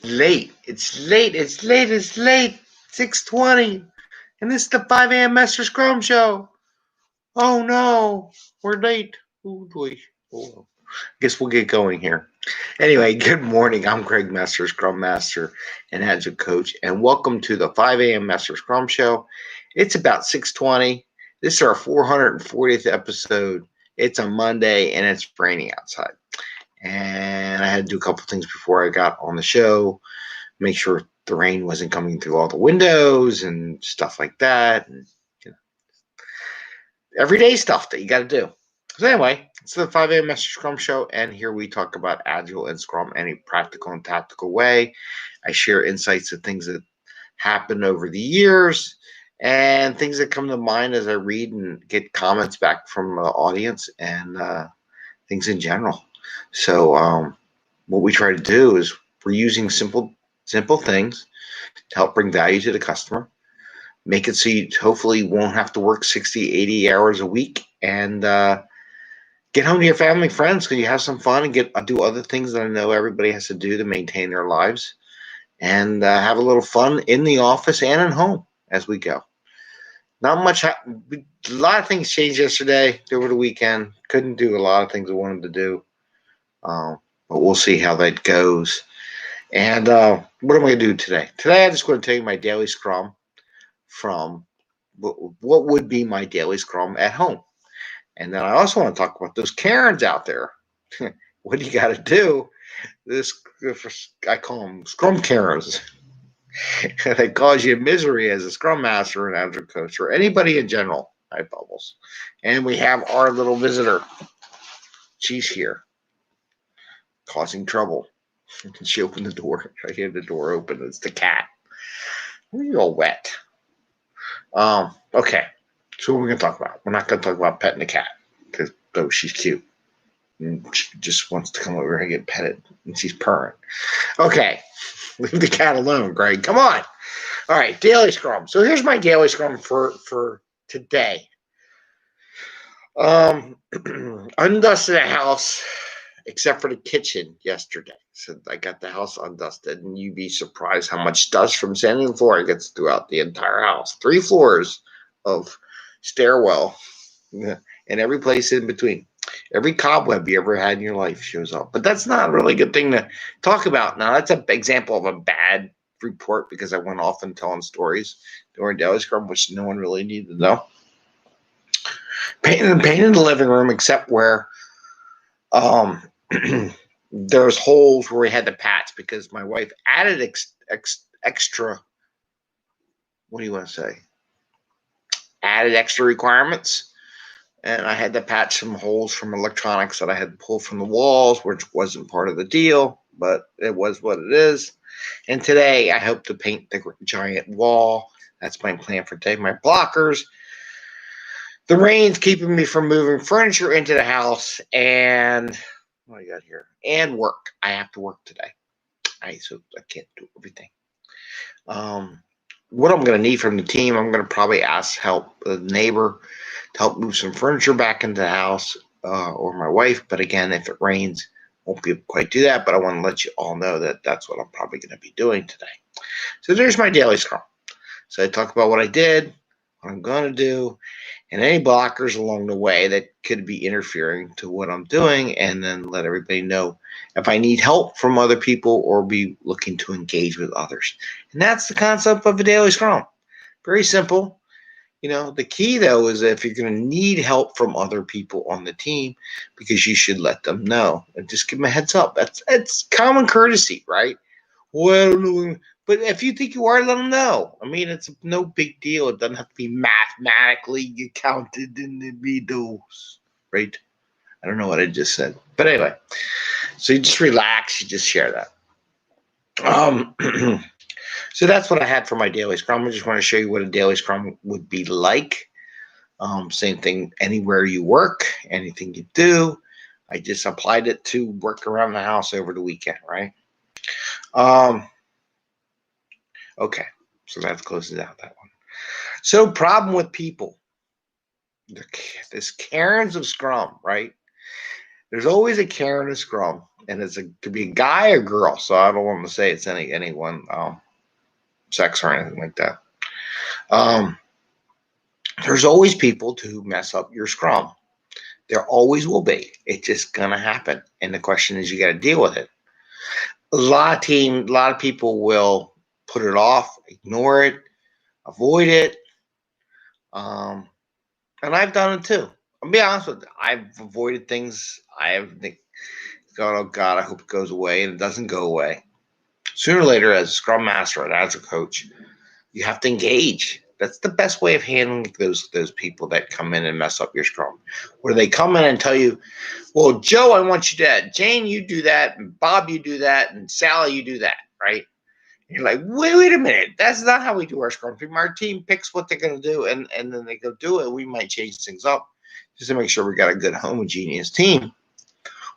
late. It's late. It's late. It's late. 6:20. And this is the 5 a.m. Mester Scrum Show. Oh no. We're late. Oh boy. Oh. Guess we'll get going here. Anyway, good morning. I'm Craig Mester, Scrum Master and Agile Coach, and welcome to the 5 a.m. Mester Scrum Show. It's about 6:20. This is our 440th episode. It's a Monday and it's raining outside. And I had to do a couple things before I got on the show. Make sure the rain wasn't coming through all the windows and stuff like that. And, everyday stuff that you got to do. So anyway, it's the 5 a.m. Mester Scrum Show, and here we talk about Agile and Scrum in a practical and tactical way. I share insights of things that happened over the years and things that come to mind as I read and get comments back from the audience and things in general. So what we try to do is we're using simple things to help bring value to the customer, make it so you hopefully won't have to work 60, 80 hours a week, and get home to your family and friends because you have some fun and do other things that I know everybody has to do to maintain their lives, and have a little fun in the office and at home as we go. Not much. A lot of things changed yesterday over the weekend. Couldn't do a lot of things I wanted to do. But we'll see how that goes. And what am I going to do today? Today, I'm just going to take my daily scrum from what would be my daily scrum at home. And then I also want to talk about those Karens out there. What do you got to do? I call them Scrum Karens. They cause you misery as a Scrum Master and Agile Coach, or anybody in general. Hi, Bubbles. And we have our little visitor. She's here, causing trouble. She opened the door. I hear the door open. It's the cat. You're all wet. Okay. So what we're going to talk about? We're not going to talk about petting the cat because though she's cute. And she just wants to come over and get petted. And she's purring. Okay. Leave the cat alone, Greg. Come on. All right. Daily Scrum. So here's my daily Scrum for today. Undusted the house except for the kitchen yesterday. So I got the house undusted, and you'd be surprised how much dust from sanding the floor gets throughout the entire house. 3 floors of stairwell and every place in between. Every cobweb you ever had in your life shows up. But that's not a really good thing to talk about. Now, that's an example of a bad report because I went off and telling stories during Daily Scrum, which no one really needed to know. Paint in the living room, except where there's holes where we had to patch because my wife added extra, what do you want to say? Added extra requirements. And I had to patch some holes from electronics that I had to pull from the walls, which wasn't part of the deal, but it was what it is. And today I hope to paint the giant wall. That's my plan for today. My blockers. The rain's keeping me from moving furniture into the house, and what do I got here? And work. I have to work today. So I can't do everything. What I'm going to need from the team, I'm going to probably ask help a neighbor to help move some furniture back into the house, or my wife. But again, if it rains, won't be able to quite do that. But I want to let you all know that that's what I'm probably going to be doing today. So there's my daily scrum. So I talk about what I did, what I'm going to do, and any blockers along the way that could be interfering to what I'm doing, and then let everybody know if I need help from other people or be looking to engage with others. And that's the concept of a daily scrum. Very simple. The key, though, is if you're going to need help from other people on the team, because you should let them know and just give them a heads up. It's common courtesy, right? Well, but if you think you are, let them know. I mean, it's no big deal. It doesn't have to be mathematically counted in the videos, right? I don't know what I just said. But anyway, so you just relax. You just share that. So that's what I had for my daily scrum. I just want to show you what a daily scrum would be like. Same thing anywhere you work, anything you do. I just applied it to work around the house over the weekend, right? Okay, so that closes out that one. So problem with people. This Karens of Scrum, right? There's always a Karen in Scrum, and could be a guy or girl. So I don't want to say it's any one sex or anything like that. There's always people to mess up your Scrum. There always will be. It's just gonna happen, and the question is, you got to deal with it. A lot of people will put it off, ignore it, avoid it, and I've done it too. I'll be honest with you. I've avoided things. I've gone, oh God, I hope it goes away, and it doesn't go away. Sooner or later, as a Scrum Master and as a coach, you have to engage. That's the best way of handling those people that come in and mess up your Scrum. Where they come in and tell you, well, Joe, I want you to do that. Jane, you do that. And Bob, you do that. And Sally, you do that, right? And you're like, wait a minute. That's not how we do our Scrum team. Our team picks what they're going to do, and then they go do it. We might change things up just to make sure we got a good homogeneous team.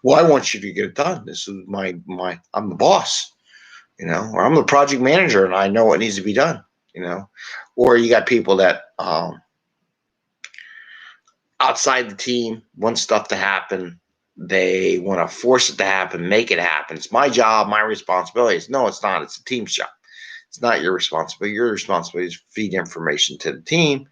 Well, I want you to get it done. This is I'm the boss, or I'm the project manager, and I know what needs to be done. Or you got people that outside the team want stuff to happen. They want to force it to happen, make it happen. It's my job, my responsibility. No, it's not. It's the team's job. It's not your responsibility. Your responsibility is feed information to the team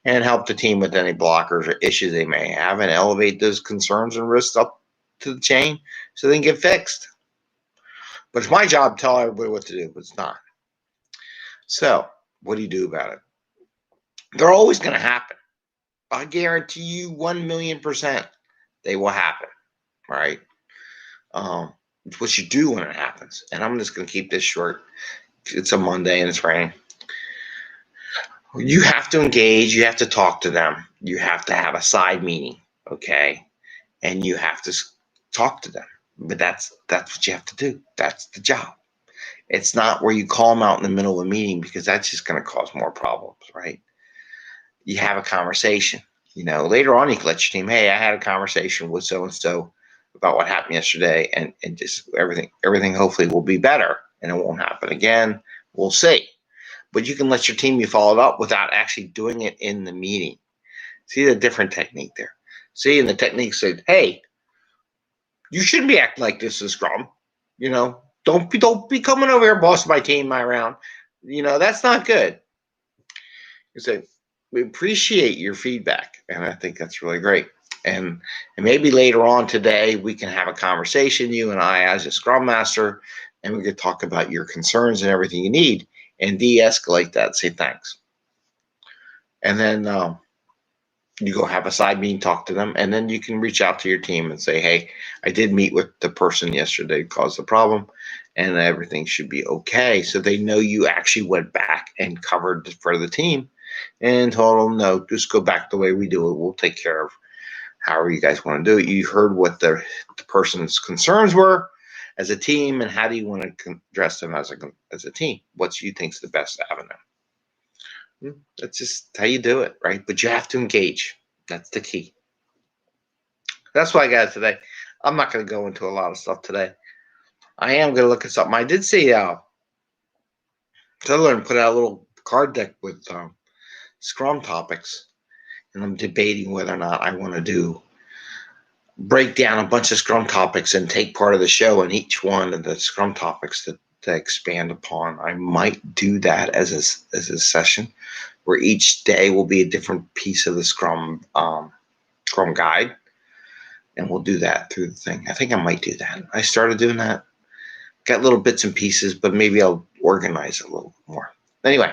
and help the team with any blockers or issues they may have and elevate those concerns and risks up to the chain so they can get fixed. But it's my job to tell everybody what to do, but it's not. So what do you do about it? They're always going to happen. I guarantee you 1,000,000% they will happen, right? It's what you do when it happens. And I'm just going to keep this short. It's a Monday and it's raining. You have to engage. You have to talk to them. You have to have a side meeting, okay? And you have to talk to them. But that's what you have to do. That's the job. It's not where you call them out in the middle of a meeting because that's just going to cause more problems, right? You have a conversation. Later on you can let your team, hey, I had a conversation with so-and-so about what happened yesterday, and just everything hopefully will be better and it won't happen again. We'll see. But you can let your team, you follow it up without actually doing it in the meeting. See the different technique there. See, and the technique said, hey, you shouldn't be acting like this in Scrum. Don't be coming over here bossing my team around. That's not good. You say, we appreciate your feedback, and I think that's really great. And maybe later on today we can have a conversation, you and I, as a Scrum Master, and we could talk about your concerns and everything you need, and de-escalate that. Say thanks, and then you go have a side meeting, talk to them, and then you can reach out to your team and say, hey, I did meet with the person yesterday who caused the problem, and everything should be okay. So they know you actually went back and covered for the team and told them, no, just go back the way we do it. We'll take care of however you guys want to do it. You heard what the person's concerns were as a team, and how do you want to address them as a team? What you think is the best avenue? That's just how you do it, right? But you have to engage. That's the key. That's what I got today. I'm not going to go into a lot of stuff today. I am going to look at something. I did see Sutherland put out a little card deck with Scrum topics, and I'm debating whether or not I want to break down a bunch of Scrum topics and take part of the show in each one of the Scrum topics to expand upon. I might do that as a session where each day will be a different piece of the Scrum guide, and we'll do that through the thing. I think I might do that. I started doing that. Got little bits and pieces, but maybe I'll organize it a little more. Anyway,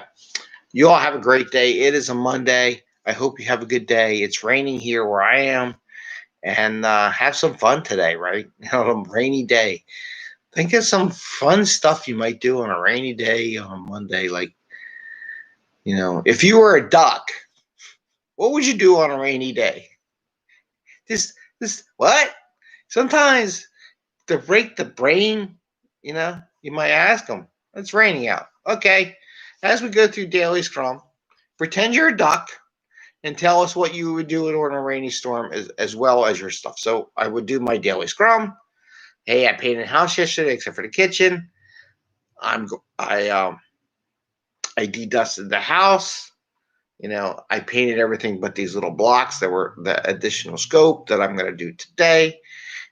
you all have a great day. It is a Monday. I hope you have a good day. It's raining here where I am, and have some fun today, right? A rainy day. Think of some fun stuff you might do on a rainy day on a Monday. Like, if you were a duck, what would you do on a rainy day? This what? Sometimes to break the brain, you might ask them, it's raining out. Okay. As we go through Daily Scrum, pretend you're a duck and tell us what you would do on a rainy storm as well as your stuff. So I would do my Daily Scrum. Hey, I painted the house yesterday except for the kitchen. I dedusted the house. I painted everything but these little blocks that were the additional scope that I'm going to do today.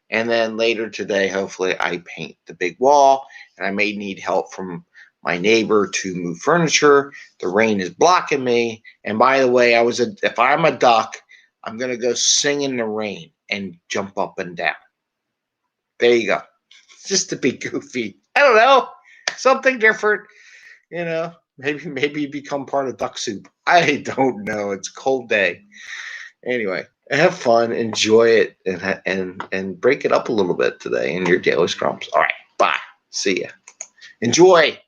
And then later today, hopefully, I paint the big wall. And I may need help from my neighbor to move furniture. The rain is blocking me. And by the way, if I'm a duck, I'm going to go sing in the rain and jump up and down. There you go. Just to be goofy. I don't know. Something different. Maybe become part of duck soup. I don't know. It's a cold day. Anyway, have fun, enjoy it, and break it up a little bit today in your daily scrums. All right, bye. See ya. Enjoy.